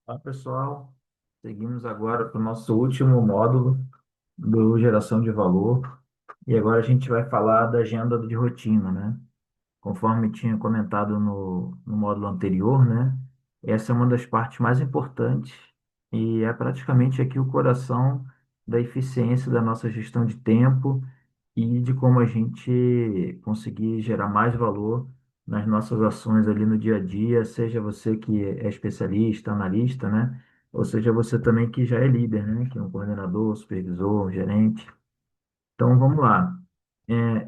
Olá, pessoal. Seguimos agora para o nosso último módulo do Geração de Valor. E agora a gente vai falar da agenda de rotina, né? Conforme tinha comentado no módulo anterior, né? Essa é uma das partes mais importantes e é praticamente aqui o coração da eficiência da nossa gestão de tempo e de como a gente conseguir gerar mais valor nas nossas ações ali no dia a dia, seja você que é especialista, analista, né? Ou seja você também que já é líder, né? Que é um coordenador, supervisor, gerente. Então, vamos lá.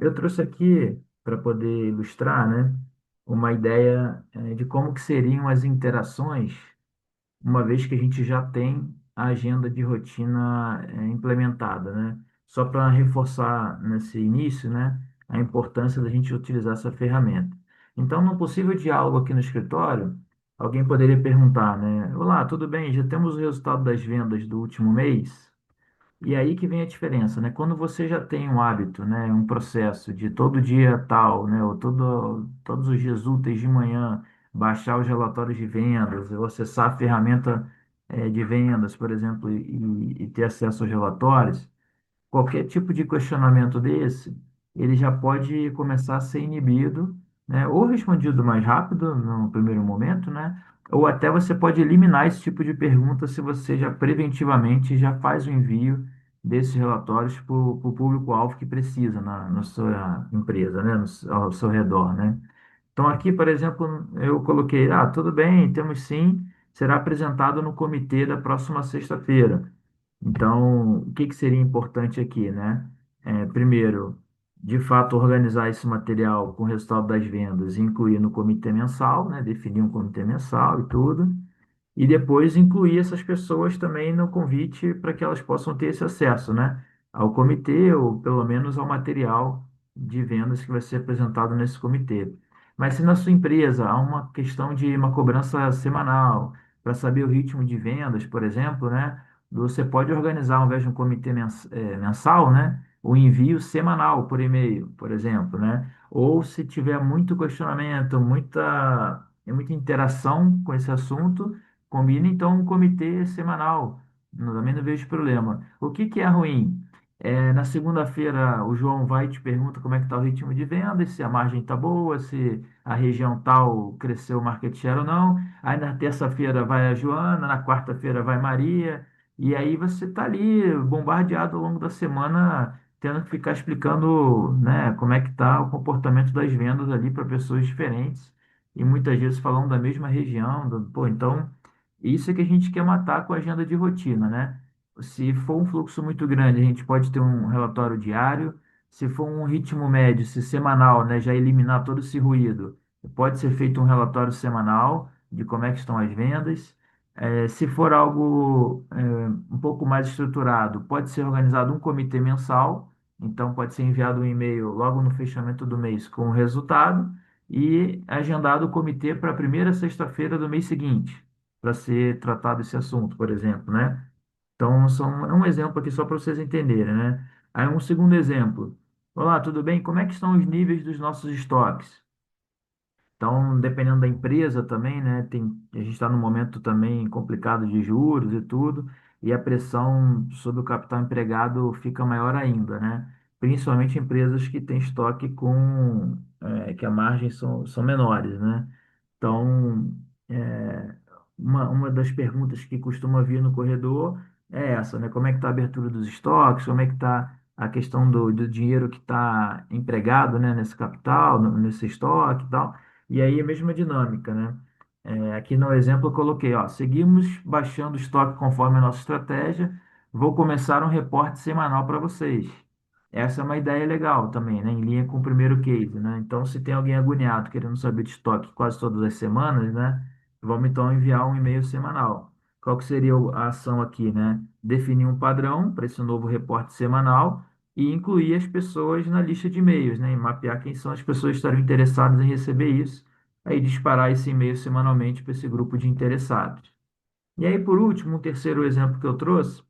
Eu trouxe aqui, para poder ilustrar, né, uma ideia, de como que seriam as interações, uma vez que a gente já tem a agenda de rotina, implementada, né? Só para reforçar nesse início, né, a importância da gente utilizar essa ferramenta. Então, num possível diálogo aqui no escritório, alguém poderia perguntar, né, olá, tudo bem? Já temos o resultado das vendas do último mês? E aí que vem a diferença, né? Quando você já tem um hábito, né, um processo de todo dia tal, né, ou todos os dias úteis de manhã, baixar os relatórios de vendas, ou acessar a ferramenta, de vendas, por exemplo, e ter acesso aos relatórios, qualquer tipo de questionamento desse, ele já pode começar a ser inibido, né? Ou respondido mais rápido no primeiro momento, né? Ou até você pode eliminar esse tipo de pergunta se você já preventivamente já faz o envio desses relatórios para o público-alvo que precisa na sua empresa, né? Ao seu redor, né? Então aqui, por exemplo, eu coloquei, tudo bem, temos sim, será apresentado no comitê da próxima sexta-feira. Então, o que que seria importante aqui, né? Primeiro, de fato, organizar esse material com o resultado das vendas e incluir no comitê mensal, né? Definir um comitê mensal e tudo. E depois incluir essas pessoas também no convite para que elas possam ter esse acesso, né? Ao comitê ou pelo menos ao material de vendas que vai ser apresentado nesse comitê. Mas se na sua empresa há uma questão de uma cobrança semanal, para saber o ritmo de vendas, por exemplo, né? Você pode organizar, ao invés de um comitê mensal, né? O envio semanal por e-mail, por exemplo, né? Ou se tiver muito questionamento, muita interação com esse assunto, combina então um comitê semanal. Também não vejo problema. O que que é ruim? Na segunda-feira o João vai e te pergunta como é que está o ritmo de vendas, se a margem está boa, se a região tal cresceu o market share ou não. Aí na terça-feira vai a Joana, na quarta-feira vai Maria, e aí você está ali bombardeado ao longo da semana, tendo que ficar explicando, né, como é que está o comportamento das vendas ali para pessoas diferentes, e muitas vezes falando da mesma região. Pô, então isso é que a gente quer matar com a agenda de rotina, né? Se for um fluxo muito grande, a gente pode ter um relatório diário. Se for um ritmo médio, se semanal, né, já eliminar todo esse ruído, pode ser feito um relatório semanal de como é que estão as vendas. Se for algo, um pouco mais estruturado, pode ser organizado um comitê mensal. Então, pode ser enviado um e-mail logo no fechamento do mês com o resultado e agendado o comitê para a primeira sexta-feira do mês seguinte para ser tratado esse assunto, por exemplo, né? Então, é um exemplo aqui só para vocês entenderem, né? Aí, um segundo exemplo. Olá, tudo bem? Como é que estão os níveis dos nossos estoques? Então, dependendo da empresa também, né? A gente está num momento também complicado de juros e tudo, e a pressão sobre o capital empregado fica maior ainda, né? Principalmente empresas que têm estoque que a margem são menores, né? Então, é, uma das perguntas que costuma vir no corredor é essa, né? Como é que está a abertura dos estoques? Como é que está a questão do dinheiro que está empregado, né, nesse capital, nesse estoque e tal? E aí a mesma dinâmica, né? Aqui no exemplo eu coloquei, ó, seguimos baixando o estoque conforme a nossa estratégia. Vou começar um reporte semanal para vocês. Essa é uma ideia legal também, né? Em linha com o primeiro case, né? Então, se tem alguém agoniado querendo saber de estoque quase todas as semanas, né? Vamos então enviar um e-mail semanal. Qual que seria a ação aqui, né? Definir um padrão para esse novo reporte semanal e incluir as pessoas na lista de e-mails, né? E mapear quem são as pessoas que estariam interessadas em receber isso. Aí disparar esse e-mail semanalmente para esse grupo de interessados. E aí, por último, um terceiro exemplo que eu trouxe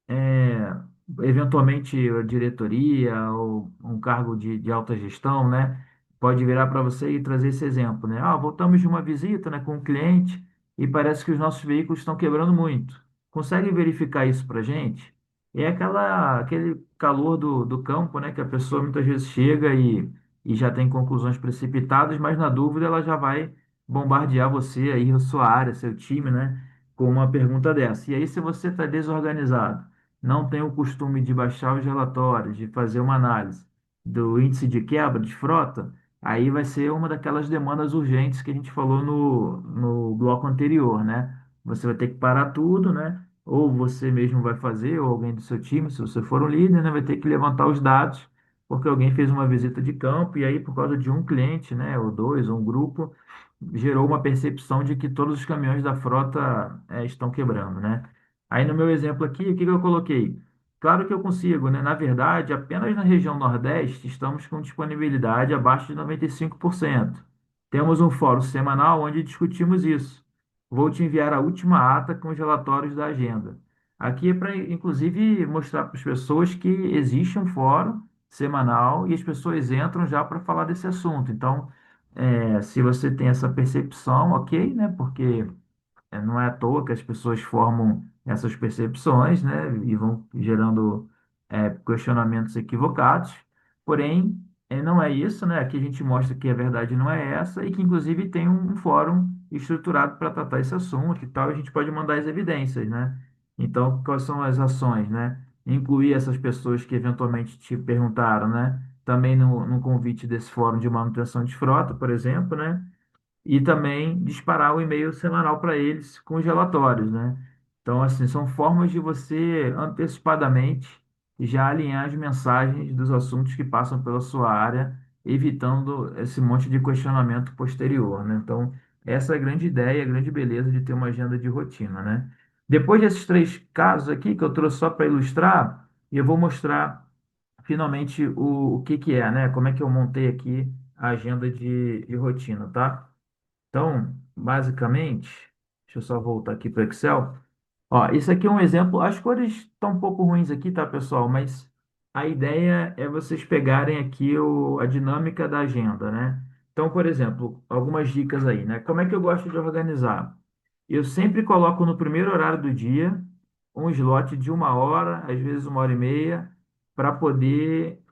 é, eventualmente a diretoria ou um cargo de alta gestão, né, pode virar para você e trazer esse exemplo, né? Voltamos de uma visita, né, com um cliente. e parece que os nossos veículos estão quebrando muito. Consegue verificar isso para gente? É aquele calor do campo, né, que a pessoa muitas vezes chega e já tem conclusões precipitadas, mas na dúvida ela já vai bombardear você aí, a sua área, seu time, né, com uma pergunta dessa. E aí, se você está desorganizado, não tem o costume de baixar os relatórios, de fazer uma análise do índice de quebra de frota, aí vai ser uma daquelas demandas urgentes que a gente falou no bloco anterior, né? Você vai ter que parar tudo, né? Ou você mesmo vai fazer, ou alguém do seu time, se você for um líder, né? Vai ter que levantar os dados, porque alguém fez uma visita de campo e aí, por causa de um cliente, né? Ou dois, ou um grupo, gerou uma percepção de que todos os caminhões da frota, estão quebrando, né? Aí no meu exemplo aqui, o que que eu coloquei? Claro que eu consigo, né? Na verdade, apenas na região Nordeste estamos com disponibilidade abaixo de 95%. Temos um fórum semanal onde discutimos isso. Vou te enviar a última ata com os relatórios da agenda. Aqui é para, inclusive, mostrar para as pessoas que existe um fórum semanal e as pessoas entram já para falar desse assunto. Então, se você tem essa percepção, ok, né? Porque não é à toa que as pessoas formam essas percepções, né, e vão gerando questionamentos equivocados. Porém, não é isso, né? Aqui a gente mostra que a verdade não é essa e que, inclusive, tem um fórum estruturado para tratar esse assunto e tal. A gente pode mandar as evidências, né? Então, quais são as ações, né? Incluir essas pessoas que eventualmente te perguntaram, né? Também no convite desse fórum de manutenção de frota, por exemplo, né? E também disparar o e-mail semanal para eles com os relatórios, né? Então, assim, são formas de você antecipadamente já alinhar as mensagens dos assuntos que passam pela sua área, evitando esse monte de questionamento posterior, né? Então, essa é a grande ideia, a grande beleza de ter uma agenda de rotina, né? Depois desses três casos aqui que eu trouxe só para ilustrar, eu vou mostrar finalmente o que que é, né? Como é que eu montei aqui a agenda de rotina, tá? Então, basicamente, deixa eu só voltar aqui para o Excel. Ó, isso aqui é um exemplo. As cores estão um pouco ruins aqui, tá, pessoal? Mas a ideia é vocês pegarem aqui a dinâmica da agenda, né? Então, por exemplo, algumas dicas aí, né? Como é que eu gosto de organizar? Eu sempre coloco no primeiro horário do dia um slot de 1 hora, às vezes 1 hora e meia, para poder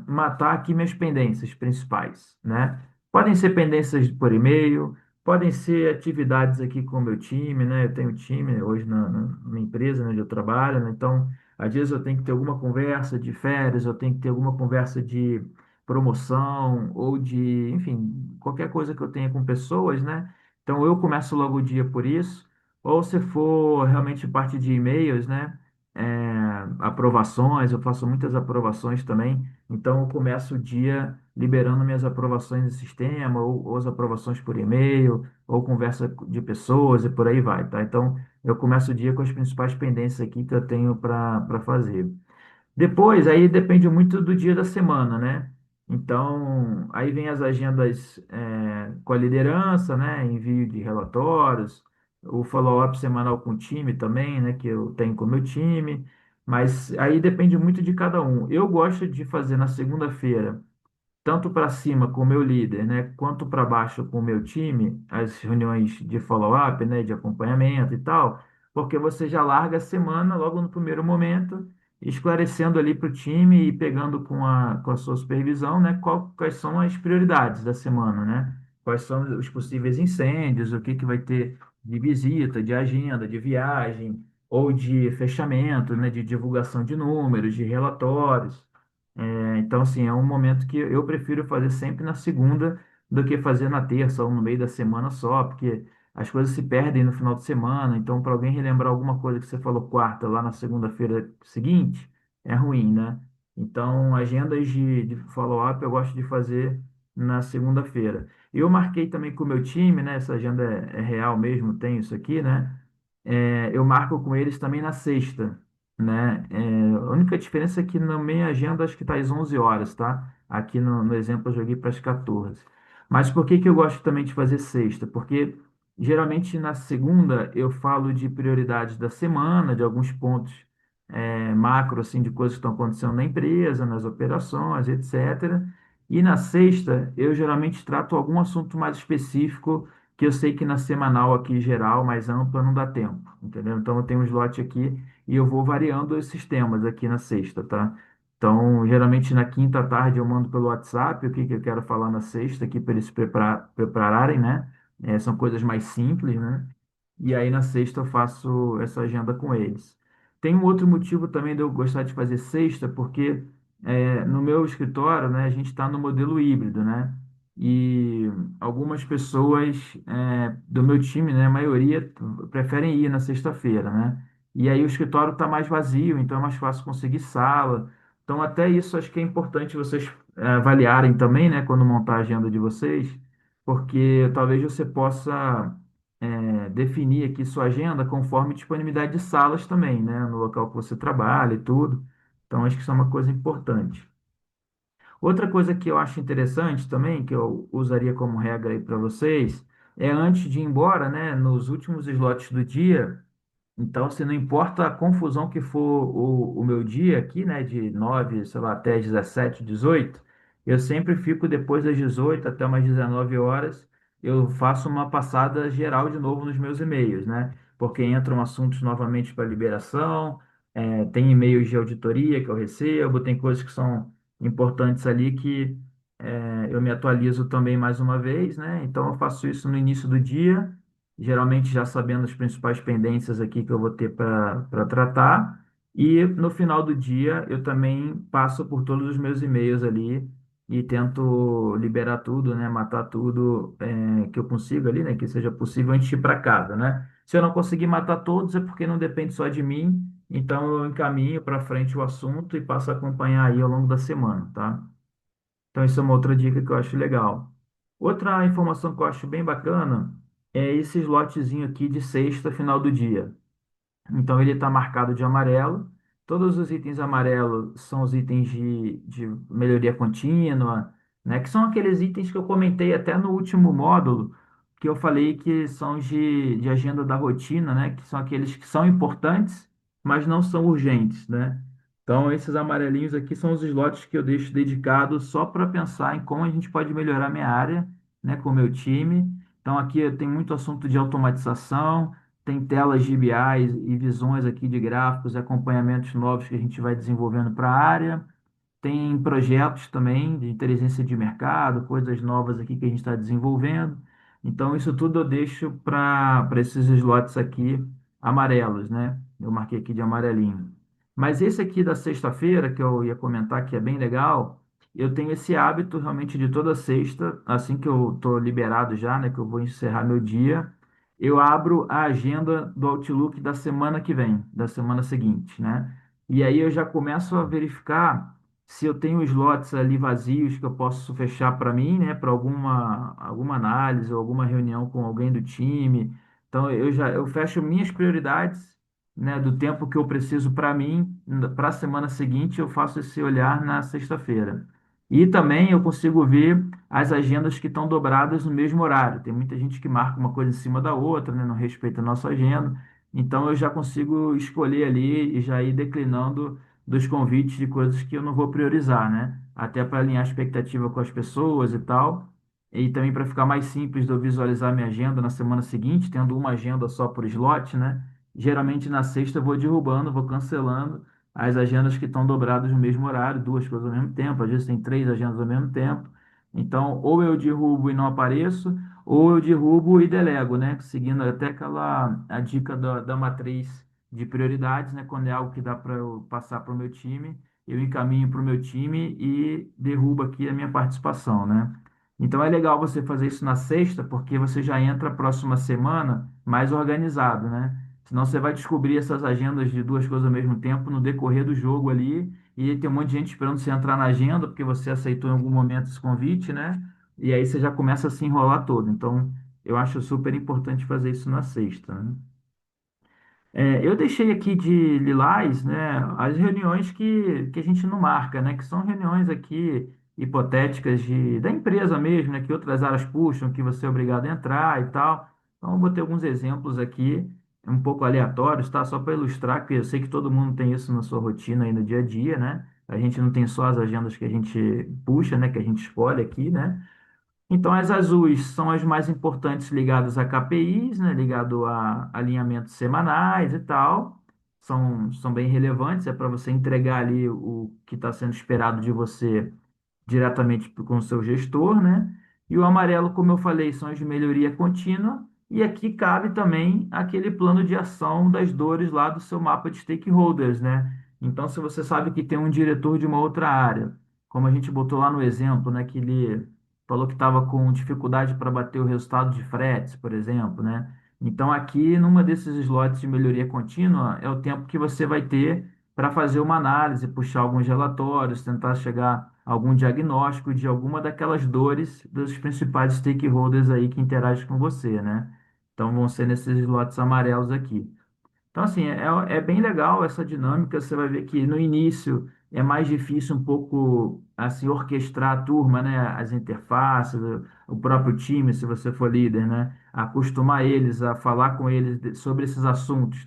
matar aqui minhas pendências principais, né? Podem ser pendências por e-mail, podem ser atividades aqui com o meu time, né? Eu tenho time hoje na minha empresa, né, onde eu trabalho, né? Então, às vezes eu tenho que ter alguma conversa de férias, eu tenho que ter alguma conversa de promoção ou de, enfim, qualquer coisa que eu tenha com pessoas, né? Então, eu começo logo o dia por isso. Ou se for realmente parte de e-mails, né? Aprovações, eu faço muitas aprovações também. Então, eu começo o dia liberando minhas aprovações no sistema, ou as aprovações por e-mail, ou conversa de pessoas e por aí vai, tá? Então, eu começo o dia com as principais pendências aqui que eu tenho para fazer. Depois, aí depende muito do dia da semana, né? Então, aí vem as agendas com a liderança, né? Envio de relatórios, o follow-up semanal com o time também, né? Que eu tenho com o meu time. Mas aí depende muito de cada um. Eu gosto de fazer na segunda-feira tanto para cima com o meu líder, né, quanto para baixo com o meu time, as reuniões de follow-up, né, de acompanhamento e tal, porque você já larga a semana logo no primeiro momento, esclarecendo ali para o time e pegando com a sua supervisão, né, quais são as prioridades da semana, né, quais são os possíveis incêndios, o que que vai ter de visita, de agenda, de viagem, ou de fechamento, né, de divulgação de números, de relatórios. Então, assim, é um momento que eu prefiro fazer sempre na segunda do que fazer na terça ou no meio da semana só, porque as coisas se perdem no final de semana. Então, para alguém relembrar alguma coisa que você falou quarta lá na segunda-feira seguinte, é ruim, né? Então, agendas de follow-up eu gosto de fazer na segunda-feira. Eu marquei também com o meu time, né? Essa agenda é real mesmo, tem isso aqui, né? Eu marco com eles também na sexta, né? A única diferença é que na minha agenda acho que está às 11 horas, tá? Aqui no exemplo eu joguei para as 14. Mas por que que eu gosto também de fazer sexta? Porque geralmente na segunda eu falo de prioridades da semana, de alguns pontos macro, assim, de coisas que estão acontecendo na empresa, nas operações, etc. E na sexta eu geralmente trato algum assunto mais específico que eu sei que na semanal aqui geral, mais ampla, não dá tempo, entendeu? Então eu tenho um slot aqui e eu vou variando esses temas aqui na sexta, tá? Então, geralmente na quinta à tarde eu mando pelo WhatsApp o que que eu quero falar na sexta aqui para eles prepararem, né? São coisas mais simples, né? E aí na sexta eu faço essa agenda com eles. Tem um outro motivo também de eu gostar de fazer sexta, porque no meu escritório, né, a gente está no modelo híbrido, né? E algumas pessoas do meu time, né, a maioria, preferem ir na sexta-feira, né? E aí o escritório está mais vazio, então é mais fácil conseguir sala. Então até isso acho que é importante vocês avaliarem também, né, quando montar a agenda de vocês, porque talvez você possa definir aqui sua agenda conforme disponibilidade de salas também, né, no local que você trabalha e tudo. Então, acho que isso é uma coisa importante. Outra coisa que eu acho interessante também, que eu usaria como regra aí para vocês, é antes de ir embora, né, nos últimos slots do dia, então, se não importa a confusão que for o meu dia aqui, né, de 9 sei lá, até 17, 18, eu sempre fico depois das 18 até umas 19 horas, eu faço uma passada geral de novo nos meus e-mails, né? Porque entram assuntos novamente para liberação, tem e-mails de auditoria que eu recebo, tem coisas que são importantes ali que eu me atualizo também mais uma vez, né? Então, eu faço isso no início do dia geralmente já sabendo as principais pendências aqui que eu vou ter para tratar. E no final do dia eu também passo por todos os meus e-mails ali e tento liberar tudo, né, matar tudo que eu consigo ali, né, que seja possível antes de ir para casa, né? Se eu não conseguir matar todos é porque não depende só de mim, então eu encaminho para frente o assunto e passo a acompanhar aí ao longo da semana, tá? Então, isso é uma outra dica que eu acho legal. Outra informação que eu acho bem bacana é esse slotzinho aqui de sexta, final do dia. Então ele está marcado de amarelo. Todos os itens amarelos são os itens de melhoria contínua, né? Que são aqueles itens que eu comentei até no último módulo, que eu falei que são de agenda da rotina, né? Que são aqueles que são importantes, mas não são urgentes, né? Então esses amarelinhos aqui são os slots que eu deixo dedicados só para pensar em como a gente pode melhorar minha área, né? Com o meu time. Então aqui eu tenho muito assunto de automatização, tem telas de BI e visões aqui de gráficos e acompanhamentos novos que a gente vai desenvolvendo para a área. Tem projetos também de inteligência de mercado, coisas novas aqui que a gente está desenvolvendo. Então, isso tudo eu deixo para esses slots aqui amarelos, né? Eu marquei aqui de amarelinho. Mas esse aqui da sexta-feira, que eu ia comentar que é bem legal, eu tenho esse hábito realmente de toda sexta, assim que eu estou liberado já, né? Que eu vou encerrar meu dia, eu abro a agenda do Outlook da semana que vem, da semana seguinte, né? E aí eu já começo a verificar se eu tenho slots ali vazios que eu posso fechar para mim, né, para alguma análise ou alguma reunião com alguém do time. Então eu fecho minhas prioridades, né, do tempo que eu preciso para mim, para a semana seguinte eu faço esse olhar na sexta-feira. E também eu consigo ver as agendas que estão dobradas no mesmo horário. Tem muita gente que marca uma coisa em cima da outra, né, não respeita a nossa agenda. Então eu já consigo escolher ali e já ir declinando dos convites de coisas que eu não vou priorizar, né? Até para alinhar a expectativa com as pessoas e tal. E também para ficar mais simples de eu visualizar minha agenda na semana seguinte, tendo uma agenda só por slot, né? Geralmente na sexta eu vou derrubando, vou cancelando as agendas que estão dobradas no mesmo horário, duas coisas ao mesmo tempo, às vezes tem três agendas ao mesmo tempo. Então, ou eu derrubo e não apareço, ou eu derrubo e delego, né? Seguindo até a dica da matriz de prioridades, né? Quando é algo que dá para eu passar para o meu time, eu encaminho para o meu time e derrubo aqui a minha participação, né? Então é legal você fazer isso na sexta, porque você já entra a próxima semana mais organizado, né? Senão você vai descobrir essas agendas de duas coisas ao mesmo tempo no decorrer do jogo ali, e tem um monte de gente esperando você entrar na agenda, porque você aceitou em algum momento esse convite, né? E aí você já começa a se enrolar todo. Então, eu acho super importante fazer isso na sexta, né? Eu deixei aqui de lilás, né, as reuniões que a gente não marca, né, que são reuniões aqui hipotéticas da empresa mesmo, né, que outras áreas puxam, que você é obrigado a entrar e tal. Então, eu vou ter alguns exemplos aqui, um pouco aleatórios, tá? Só para ilustrar, que eu sei que todo mundo tem isso na sua rotina aí no dia a dia, né? A gente não tem só as agendas que a gente puxa, né, que a gente escolhe aqui, né? Então, as azuis são as mais importantes ligadas a KPIs, né, ligado a alinhamentos semanais e tal. São bem relevantes, é para você entregar ali o que está sendo esperado de você diretamente com o seu gestor, né? E o amarelo, como eu falei, são as de melhoria contínua. E aqui cabe também aquele plano de ação das dores lá do seu mapa de stakeholders, né? Então, se você sabe que tem um diretor de uma outra área, como a gente botou lá no exemplo, né, que ele falou que estava com dificuldade para bater o resultado de fretes, por exemplo, né? Então, aqui, numa desses slots de melhoria contínua, é o tempo que você vai ter para fazer uma análise, puxar alguns relatórios, tentar chegar a algum diagnóstico de alguma daquelas dores dos principais stakeholders aí que interagem com você, né? Então, vão ser nesses slots amarelos aqui. Então, assim, é bem legal essa dinâmica. Você vai ver que no início é mais difícil um pouco, assim, orquestrar a turma, né? As interfaces, o próprio time, se você for líder, né? Acostumar eles a falar com eles sobre esses assuntos,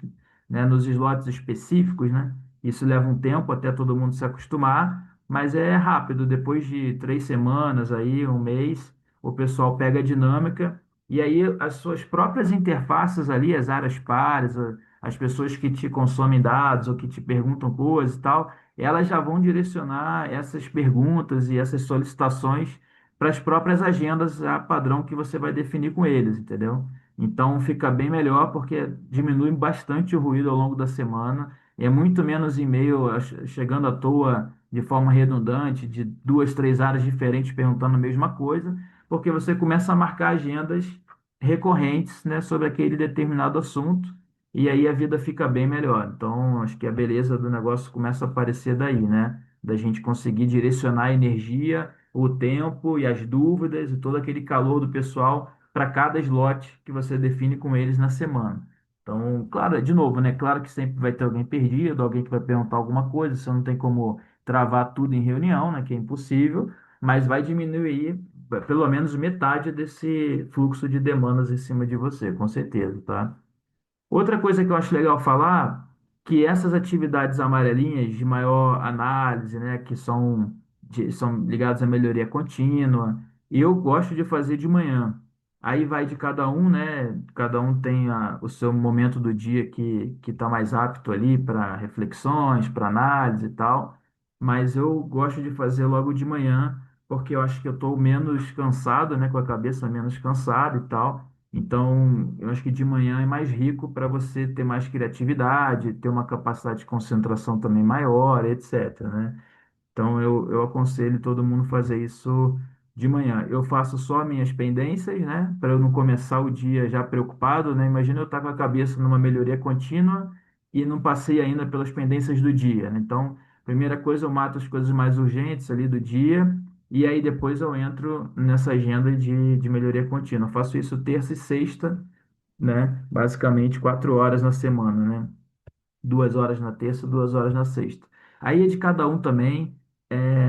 né? Nos slots específicos, né? Isso leva um tempo até todo mundo se acostumar, mas é rápido. Depois de 3 semanas aí, um mês, o pessoal pega a dinâmica e aí as suas próprias interfaces ali, as áreas pares, as pessoas que te consomem dados ou que te perguntam coisas e tal, elas já vão direcionar essas perguntas e essas solicitações para as próprias agendas a padrão que você vai definir com eles, entendeu? Então fica bem melhor porque diminui bastante o ruído ao longo da semana. É muito menos e-mail chegando à toa de forma redundante, de duas, três áreas diferentes perguntando a mesma coisa, porque você começa a marcar agendas recorrentes, né, sobre aquele determinado assunto e aí a vida fica bem melhor. Então, acho que a beleza do negócio começa a aparecer daí, né? Da gente conseguir direcionar a energia, o tempo e as dúvidas e todo aquele calor do pessoal para cada slot que você define com eles na semana. Então, claro, de novo, né? Claro que sempre vai ter alguém perdido, alguém que vai perguntar alguma coisa, você não tem como travar tudo em reunião, né? Que é impossível, mas vai diminuir pelo menos metade desse fluxo de demandas em cima de você, com certeza, tá? Outra coisa que eu acho legal falar, que essas atividades amarelinhas de maior análise, né, que são ligadas à melhoria contínua, eu gosto de fazer de manhã. Aí vai de cada um, né? Cada um tem o seu momento do dia que está mais apto ali para reflexões, para análise e tal. Mas eu gosto de fazer logo de manhã, porque eu acho que eu estou menos cansado, né? Com a cabeça menos cansada e tal. Então, eu acho que de manhã é mais rico para você ter mais criatividade, ter uma capacidade de concentração também maior, etc, né? Então, eu aconselho todo mundo fazer isso de manhã. Eu faço só minhas pendências, né? Para eu não começar o dia já preocupado, né? Imagina eu estar com a cabeça numa melhoria contínua e não passei ainda pelas pendências do dia, né? Então, primeira coisa, eu mato as coisas mais urgentes ali do dia e aí depois eu entro nessa agenda de melhoria contínua. Eu faço isso terça e sexta, né? Basicamente 4 horas na semana, né? 2 horas na terça, 2 horas na sexta. Aí é de cada um também,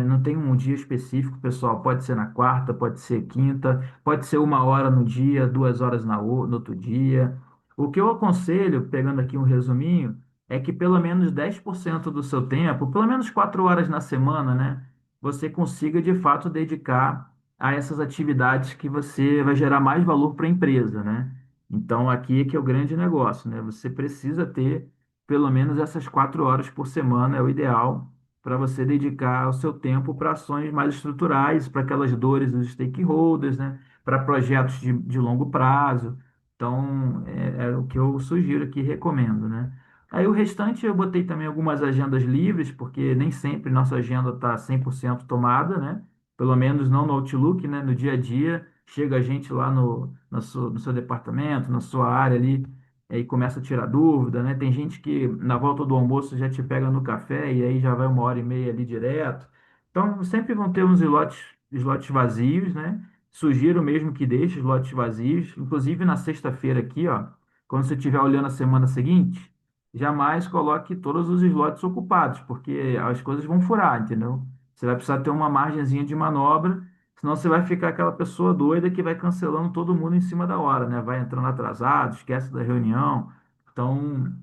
não tem um dia específico, pessoal. Pode ser na quarta, pode ser quinta, pode ser 1 hora no dia, 2 horas no outro dia. O que eu aconselho, pegando aqui um resuminho, é que pelo menos 10% do seu tempo, pelo menos 4 horas na semana, né, você consiga de fato dedicar a essas atividades que você vai gerar mais valor para a empresa, né? Então aqui é que é o grande negócio, né? Você precisa ter pelo menos essas 4 horas por semana é o ideal para você dedicar o seu tempo para ações mais estruturais, para aquelas dores dos stakeholders, né? Para projetos de longo prazo. Então, é o que eu sugiro aqui, recomendo, né? Aí o restante eu botei também algumas agendas livres, porque nem sempre nossa agenda está 100% tomada, né? Pelo menos não no Outlook, né? No dia a dia, chega a gente lá no seu departamento, na sua área ali, aí começa a tirar dúvida, né? Tem gente que na volta do almoço já te pega no café e aí já vai 1 hora e meia ali direto. Então, sempre vão ter uns slots vazios, né? Sugiro mesmo que deixe slots vazios. Inclusive na sexta-feira aqui, ó, quando você estiver olhando a semana seguinte, jamais coloque todos os slots ocupados, porque as coisas vão furar, entendeu? Você vai precisar ter uma margenzinha de manobra. Senão você vai ficar aquela pessoa doida que vai cancelando todo mundo em cima da hora, né? Vai entrando atrasado, esquece da reunião. Então,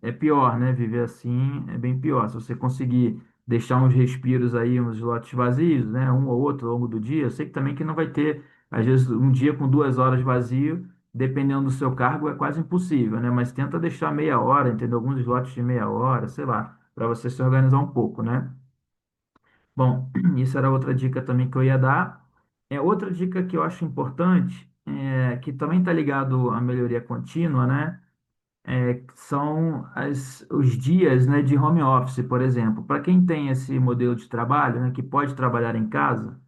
é pior, né? Viver assim é bem pior. Se você conseguir deixar uns respiros aí, uns slots vazios, né? Um ou outro ao longo do dia. Eu sei que também que não vai ter, às vezes, um dia com 2 horas vazio, dependendo do seu cargo, é quase impossível, né? Mas tenta deixar meia hora, entendeu? Alguns slots de meia hora, sei lá, para você se organizar um pouco, né? Bom, isso era outra dica também que eu ia dar. Outra dica que eu acho importante, que também está ligado à melhoria contínua, né? São os dias, né, de home office, por exemplo. Para quem tem esse modelo de trabalho, né, que pode trabalhar em casa,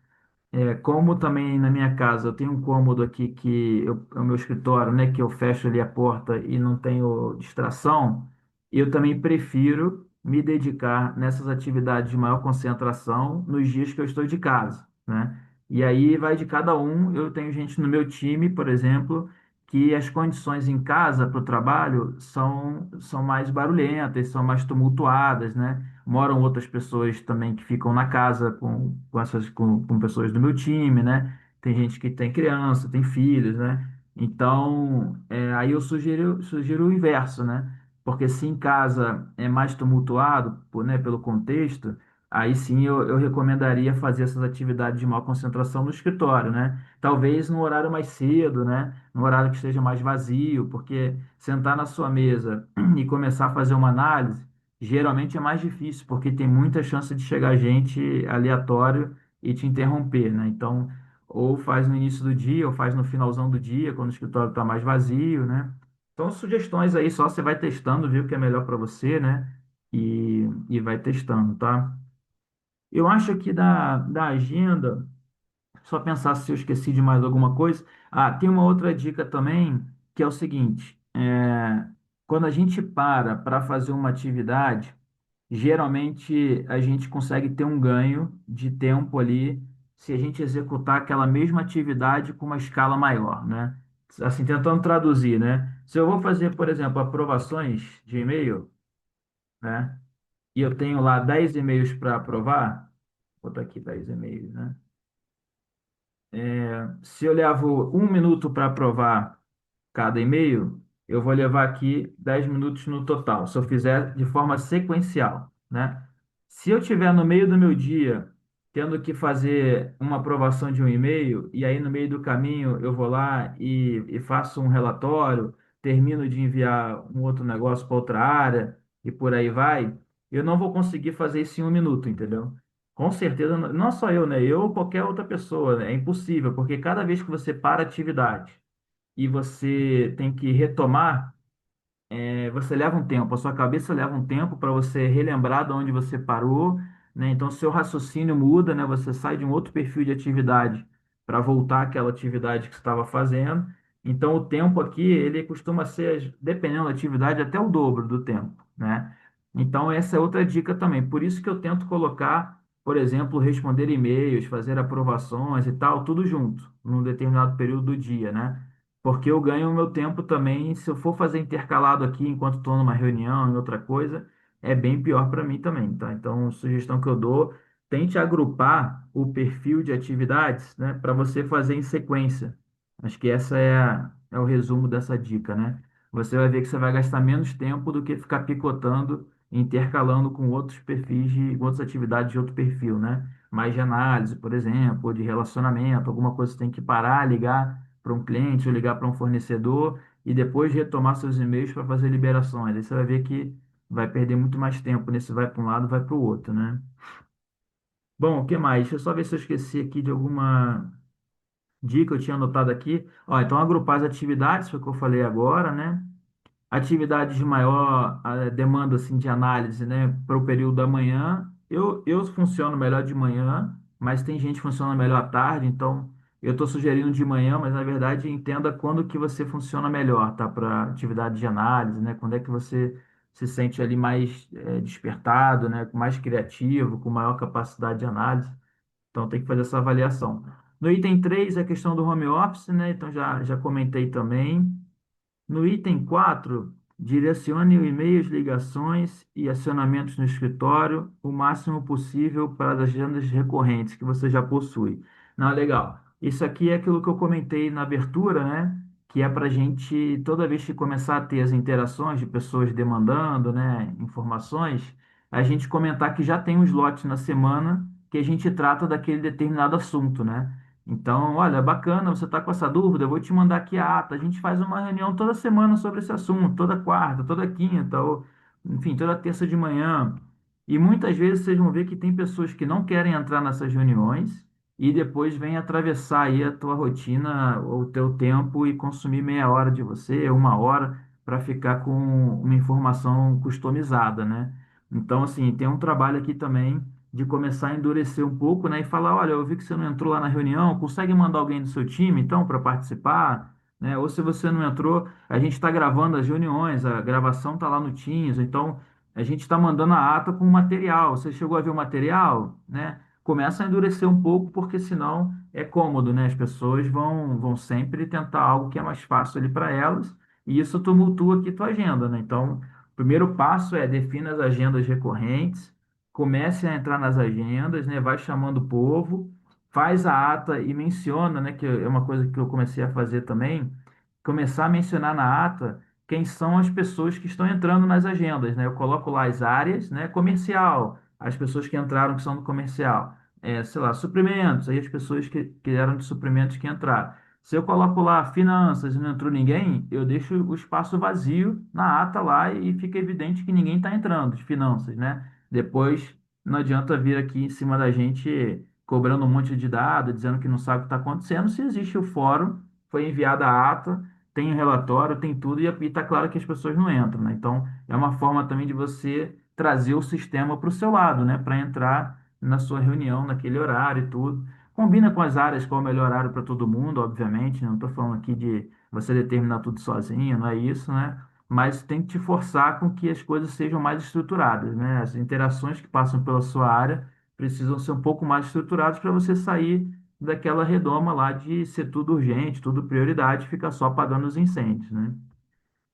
como também na minha casa eu tenho um cômodo aqui é o meu escritório, né, que eu fecho ali a porta e não tenho distração, eu também prefiro me dedicar nessas atividades de maior concentração nos dias que eu estou de casa, né? E aí vai de cada um. Eu tenho gente no meu time, por exemplo, que as condições em casa para o trabalho são mais barulhentas, são mais tumultuadas, né? Moram outras pessoas também que ficam na casa com pessoas do meu time, né? Tem gente que tem criança, tem filhos, né? Então, aí eu sugiro o inverso, né? Porque se em casa é mais tumultuado, né, pelo contexto, aí sim eu recomendaria fazer essas atividades de maior concentração no escritório, né? Talvez no horário mais cedo, né? No horário que esteja mais vazio, porque sentar na sua mesa e começar a fazer uma análise geralmente é mais difícil, porque tem muita chance de chegar gente aleatório e te interromper, né? Então, ou faz no início do dia, ou faz no finalzão do dia, quando o escritório está mais vazio, né? Então, sugestões aí, só você vai testando, viu o que é melhor para você, né? E vai testando, tá? Eu acho que da agenda, só pensar se eu esqueci de mais alguma coisa. Ah, tem uma outra dica também, que é o seguinte: quando a gente para fazer uma atividade, geralmente a gente consegue ter um ganho de tempo ali se a gente executar aquela mesma atividade com uma escala maior, né? Assim, tentando traduzir, né? Se eu vou fazer, por exemplo, aprovações de e-mail, né? E eu tenho lá 10 e-mails para aprovar, vou botar aqui 10 e-mails, né? Se eu levo 1 minuto para aprovar cada e-mail, eu vou levar aqui 10 minutos no total, se eu fizer de forma sequencial, né? Se eu tiver no meio do meu dia tendo que fazer uma aprovação de um e-mail, e aí no meio do caminho eu vou lá e faço um relatório, termino de enviar um outro negócio para outra área e por aí vai, eu não vou conseguir fazer isso em 1 minuto, entendeu? Com certeza, não só eu, né? Eu ou qualquer outra pessoa, né? É impossível, porque cada vez que você para a atividade e você tem que retomar, você leva um tempo, a sua cabeça leva um tempo para você relembrar de onde você parou, né? Então, seu raciocínio muda, né? Você sai de um outro perfil de atividade para voltar àquela atividade que você estava fazendo. Então, o tempo aqui, ele costuma ser, dependendo da atividade, até o dobro do tempo, né? Então, essa é outra dica também. Por isso que eu tento colocar, por exemplo, responder e-mails, fazer aprovações e tal, tudo junto, num determinado período do dia, né? Porque eu ganho o meu tempo também. Se eu for fazer intercalado aqui enquanto estou numa reunião, em outra coisa, é bem pior para mim também, tá? Então, sugestão que eu dou, tente agrupar o perfil de atividades, né, para você fazer em sequência. Acho que essa é o resumo dessa dica, né? Você vai ver que você vai gastar menos tempo do que ficar picotando, intercalando com outros perfis com outras atividades de outro perfil, né? Mais de análise, por exemplo, ou de relacionamento, alguma coisa que você tem que parar, ligar para um cliente ou ligar para um fornecedor e depois retomar seus e-mails para fazer liberações. Aí você vai ver que vai perder muito mais tempo nesse vai para um lado, vai para o outro, né? Bom, o que mais? Deixa eu só ver se eu esqueci aqui de alguma dica que eu tinha anotado aqui. Ó, então, agrupar as atividades, foi o que eu falei agora, né? Atividades de maior demanda assim, de análise, né, para o período da manhã. Eu funciono melhor de manhã, mas tem gente que funciona melhor à tarde, então eu estou sugerindo de manhã, mas na verdade entenda quando que você funciona melhor, tá? Para atividade de análise, né? Quando é que você se sente ali mais despertado, né? Mais criativo, com maior capacidade de análise. Então tem que fazer essa avaliação. No item 3 é a questão do home office, né? Então já comentei também. No item 4, direcione o e-mails, ligações e acionamentos no escritório o máximo possível para as agendas recorrentes que você já possui. Não, legal. Isso aqui é aquilo que eu comentei na abertura, né? Que é para a gente, toda vez que começar a ter as interações de pessoas demandando, né, informações, a gente comentar que já tem um slot na semana que a gente trata daquele determinado assunto, né? Então, olha, bacana, você está com essa dúvida, eu vou te mandar aqui a ata. A gente faz uma reunião toda semana sobre esse assunto, toda quarta, toda quinta, ou, enfim, toda terça de manhã. E muitas vezes vocês vão ver que tem pessoas que não querem entrar nessas reuniões e depois vem atravessar aí a tua rotina, o teu tempo e consumir meia hora de você, uma hora, para ficar com uma informação customizada, né? Então, assim, tem um trabalho aqui também de começar a endurecer um pouco, né? E falar, olha, eu vi que você não entrou lá na reunião, consegue mandar alguém do seu time, então, para participar, né? Ou se você não entrou, a gente está gravando as reuniões, a gravação está lá no Teams, então a gente está mandando a ata com o material. Você chegou a ver o material, né? Começa a endurecer um pouco, porque senão é cômodo, né? As pessoas vão sempre tentar algo que é mais fácil ali para elas, e isso tumultua aqui tua agenda, né? Então, o primeiro passo é defina as agendas recorrentes, comece a entrar nas agendas, né? Vai chamando o povo, faz a ata e menciona, né? Que é uma coisa que eu comecei a fazer também, começar a mencionar na ata quem são as pessoas que estão entrando nas agendas, né? Eu coloco lá as áreas, né? Comercial, as pessoas que entraram que são do comercial, sei lá, suprimentos, aí as pessoas que eram de suprimentos que entraram. Se eu coloco lá finanças e não entrou ninguém, eu deixo o espaço vazio na ata lá e fica evidente que ninguém está entrando de finanças, né? Depois não adianta vir aqui em cima da gente cobrando um monte de dados, dizendo que não sabe o que está acontecendo, se existe o fórum, foi enviada a ata, tem o relatório, tem tudo e está claro que as pessoas não entram, né? Então, é uma forma também de você trazer o sistema para o seu lado, né? Para entrar na sua reunião naquele horário e tudo. Combina com as áreas qual é o melhor horário para todo mundo, obviamente. Não estou falando aqui de você determinar tudo sozinho, não é isso, né? Mas tem que te forçar com que as coisas sejam mais estruturadas, né? As interações que passam pela sua área precisam ser um pouco mais estruturadas para você sair daquela redoma lá de ser tudo urgente, tudo prioridade, ficar só apagando os incêndios, né?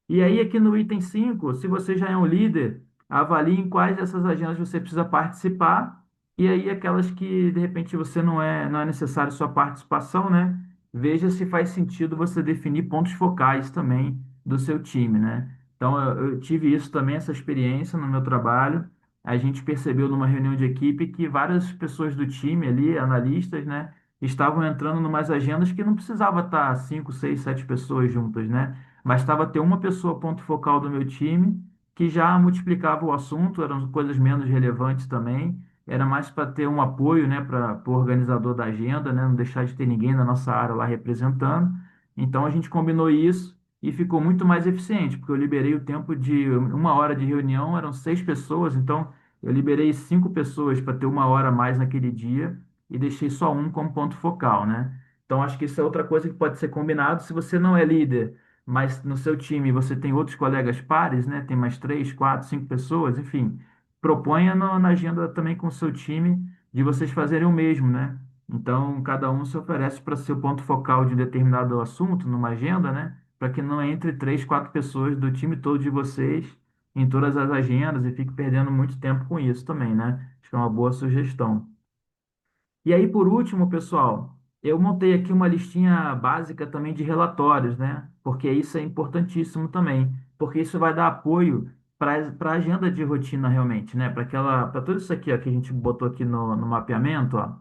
E aí, aqui no item 5, se você já é um líder, avalie em quais dessas agendas você precisa participar. E aí, aquelas que de repente você não é necessário sua participação, né? Veja se faz sentido você definir pontos focais também do seu time, né? Então, eu tive isso também, essa experiência no meu trabalho. A gente percebeu numa reunião de equipe que várias pessoas do time ali, analistas, né, estavam entrando em umas agendas que não precisava estar 5, 6, 7 pessoas juntas, né? Bastava ter uma pessoa ponto focal do meu time que já multiplicava o assunto, eram coisas menos relevantes também, era mais para ter um apoio, né, para o organizador da agenda, né, não deixar de ter ninguém da nossa área lá representando. Então a gente combinou isso e ficou muito mais eficiente, porque eu liberei o tempo de uma hora de reunião, eram 6 pessoas, então eu liberei 5 pessoas para ter uma hora a mais naquele dia e deixei só um como ponto focal, né? Então acho que isso é outra coisa que pode ser combinado se você não é líder, mas no seu time você tem outros colegas pares, né? Tem mais 3, 4, 5 pessoas, enfim, proponha na agenda também com o seu time de vocês fazerem o mesmo, né? Então, cada um se oferece para ser o ponto focal de um determinado assunto numa agenda, né? Para que não entre 3, 4 pessoas do time todo de vocês em todas as agendas e fique perdendo muito tempo com isso também, né? Acho que é uma boa sugestão. E aí, por último, pessoal, eu montei aqui uma listinha básica também de relatórios, né? Porque isso é importantíssimo também, porque isso vai dar apoio para a agenda de rotina realmente, né? Para tudo isso aqui, ó, que a gente botou aqui no mapeamento, ó.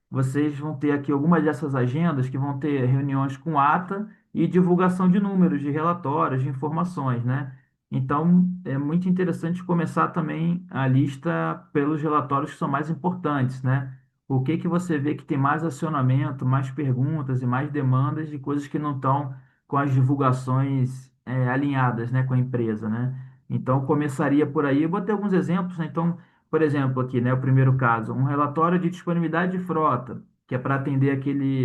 Vocês vão ter aqui algumas dessas agendas que vão ter reuniões com ata e divulgação de números, de relatórios, de informações, né? Então, é muito interessante começar também a lista pelos relatórios que são mais importantes, né? O que que você vê que tem mais acionamento, mais perguntas e mais demandas de coisas que não estão com as divulgações alinhadas, né, com a empresa, né? Então, começaria por aí. Eu botei alguns exemplos, né? Então, por exemplo, aqui, né, o primeiro caso, um relatório de disponibilidade de frota, que é para atender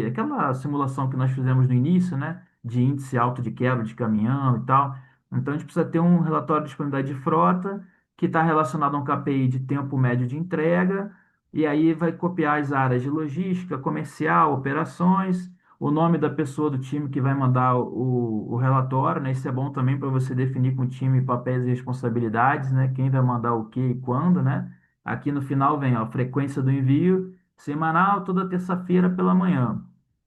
aquela simulação que nós fizemos no início, né, de índice alto de quebra de caminhão e tal. Então, a gente precisa ter um relatório de disponibilidade de frota que está relacionado a um KPI de tempo médio de entrega, e aí vai copiar as áreas de logística, comercial, operações, o nome da pessoa do time que vai mandar o relatório, né? Isso é bom também para você definir com o time papéis e responsabilidades, né? Quem vai mandar o que e quando, né? Aqui no final vem, ó, frequência do envio, semanal, toda terça-feira pela manhã.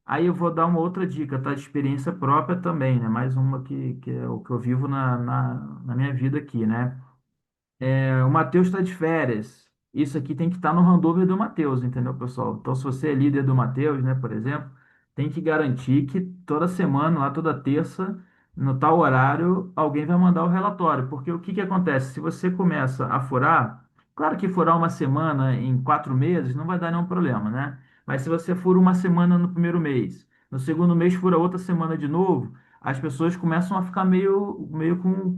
Aí eu vou dar uma outra dica, tá? De experiência própria também, né? Mais uma que é o que eu vivo na minha vida aqui, né? O Matheus está de férias. Isso aqui tem que estar no handover do Matheus, entendeu, pessoal? Então, se você é líder do Matheus, né, por exemplo, tem que garantir que toda semana, lá toda terça, no tal horário, alguém vai mandar o relatório. Porque o que que acontece? Se você começa a furar, claro que furar uma semana em 4 meses não vai dar nenhum problema, né? Mas se você fura uma semana no primeiro mês, no segundo mês fura outra semana de novo, as pessoas começam a ficar meio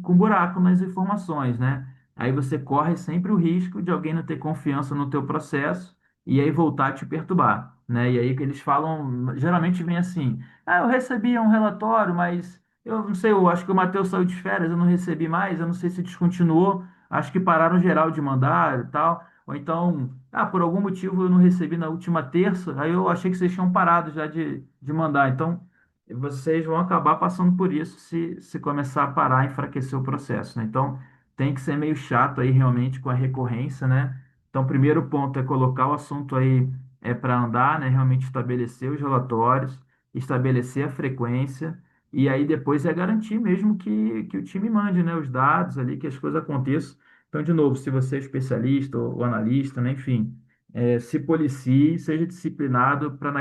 com buraco nas informações, né? Aí você corre sempre o risco de alguém não ter confiança no teu processo e aí voltar a te perturbar, né? E aí que eles falam, geralmente vem assim: "Ah, eu recebi um relatório, mas eu não sei, eu acho que o Matheus saiu de férias, eu não recebi mais, eu não sei se descontinuou, acho que pararam geral de mandar e tal." Ou então, por algum motivo eu não recebi na última terça, aí eu achei que vocês tinham parado já de mandar. Então, vocês vão acabar passando por isso se começar a parar, enfraquecer o processo, né? Então, tem que ser meio chato aí realmente com a recorrência, né? Então, o primeiro ponto é colocar o assunto aí para andar, né? Realmente estabelecer os relatórios, estabelecer a frequência, e aí depois é garantir mesmo que o time mande, né? Os dados ali, que as coisas aconteçam. Então, de novo, se você é especialista ou analista, né? Enfim, se policie, seja disciplinado para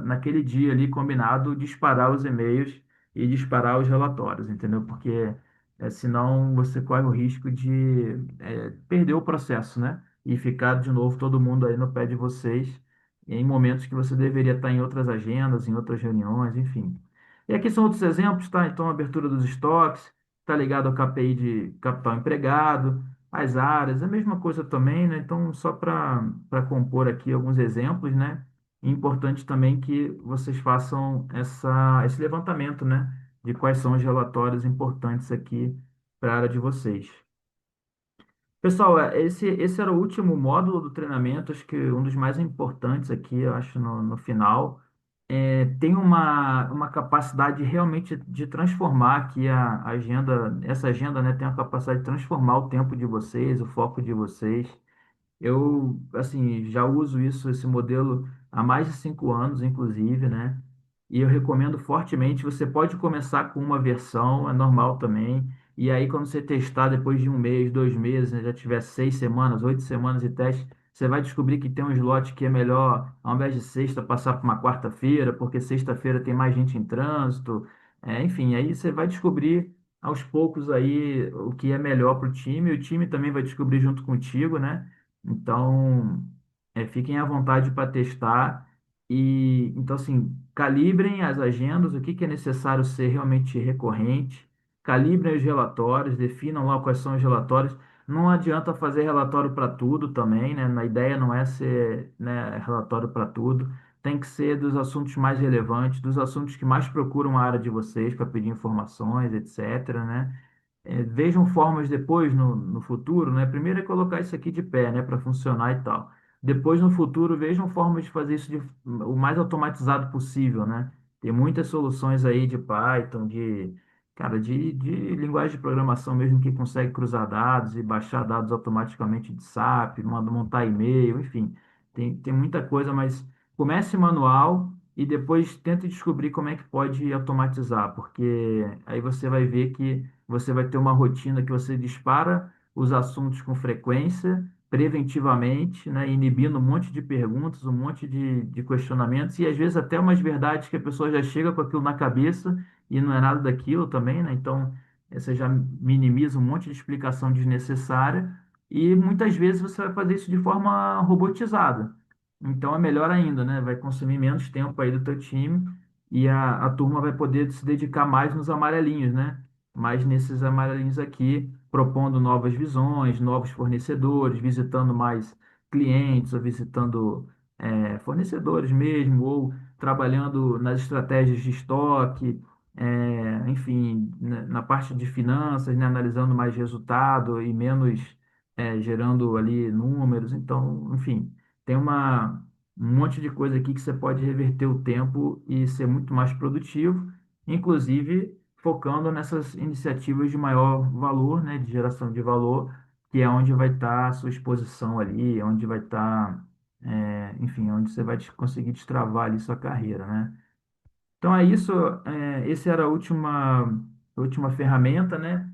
naquele dia ali combinado disparar os e-mails e disparar os relatórios, entendeu? Porque senão você corre o risco de perder o processo, né? E ficar de novo todo mundo aí no pé de vocês em momentos que você deveria estar em outras agendas, em outras reuniões, enfim. E aqui são outros exemplos, tá? Então, a abertura dos estoques, está ligado ao KPI de capital empregado, as áreas, a mesma coisa também, né? Então, só para compor aqui alguns exemplos, né? E importante também que vocês façam esse levantamento, né? De quais são os relatórios importantes aqui para a área de vocês. Pessoal, esse era o último módulo do treinamento, acho que um dos mais importantes aqui, eu acho, no final. Tem uma capacidade realmente de transformar aqui a agenda, essa agenda, né, tem a capacidade de transformar o tempo de vocês, o foco de vocês. Eu, assim, já uso esse modelo há mais de 5 anos, inclusive, né? E eu recomendo fortemente. Você pode começar com uma versão, é normal também. E aí, quando você testar depois de um mês, 2 meses, né, já tiver 6 semanas, 8 semanas de teste, você vai descobrir que tem um slot que é melhor, ao invés de sexta, passar para uma quarta-feira, porque sexta-feira tem mais gente em trânsito. Enfim, aí você vai descobrir aos poucos aí o que é melhor para o time. O time também vai descobrir junto contigo, né? Então, fiquem à vontade para testar e então assim, calibrem as agendas, o que que é necessário ser realmente recorrente, calibrem os relatórios, definam lá quais são os relatórios. Não adianta fazer relatório para tudo também, né? A ideia não é ser, né, relatório para tudo. Tem que ser dos assuntos mais relevantes, dos assuntos que mais procuram a área de vocês para pedir informações, etc., né? Vejam formas depois no futuro, né? Primeiro é colocar isso aqui de pé, né, para funcionar e tal. Depois no futuro vejam formas de fazer isso o mais automatizado possível, né? Tem muitas soluções aí de Python, cara, de linguagem de programação mesmo que consegue cruzar dados e baixar dados automaticamente de SAP, montar e-mail, enfim, tem muita coisa, mas comece manual e depois tente descobrir como é que pode automatizar, porque aí você vai ver que você vai ter uma rotina que você dispara os assuntos com frequência, preventivamente, né, inibindo um monte de perguntas, um monte de questionamentos e às vezes até umas verdades que a pessoa já chega com aquilo na cabeça e não é nada daquilo também, né? Então, você já minimiza um monte de explicação desnecessária e muitas vezes você vai fazer isso de forma robotizada. Então, é melhor ainda, né? Vai consumir menos tempo aí do teu time e a turma vai poder se dedicar mais nos amarelinhos, né? Mas nesses amarelinhos aqui, propondo novas visões, novos fornecedores, visitando mais clientes, ou visitando fornecedores mesmo, ou trabalhando nas estratégias de estoque, enfim, na parte de finanças, né, analisando mais resultado e menos gerando ali números. Então, enfim, tem um monte de coisa aqui que você pode reverter o tempo e ser muito mais produtivo, inclusive focando nessas iniciativas de maior valor, né, de geração de valor, que é onde vai estar a sua exposição ali, onde vai estar, enfim, onde você vai conseguir destravar ali sua carreira, né? Então é isso, esse era a última ferramenta, né?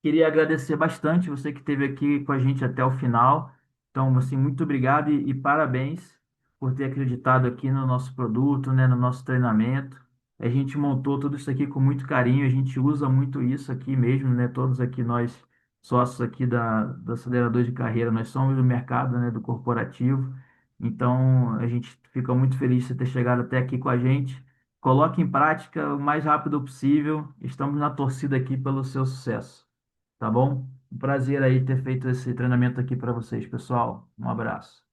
Queria agradecer bastante você que esteve aqui com a gente até o final. Então, assim, muito obrigado e parabéns por ter acreditado aqui no nosso produto, né, no nosso treinamento. A gente montou tudo isso aqui com muito carinho, a gente usa muito isso aqui mesmo, né? Todos aqui nós sócios aqui da Acelerador de Carreira, nós somos do mercado, né, do corporativo. Então, a gente fica muito feliz de você ter chegado até aqui com a gente. Coloque em prática o mais rápido possível. Estamos na torcida aqui pelo seu sucesso. Tá bom? Um prazer aí ter feito esse treinamento aqui para vocês, pessoal. Um abraço.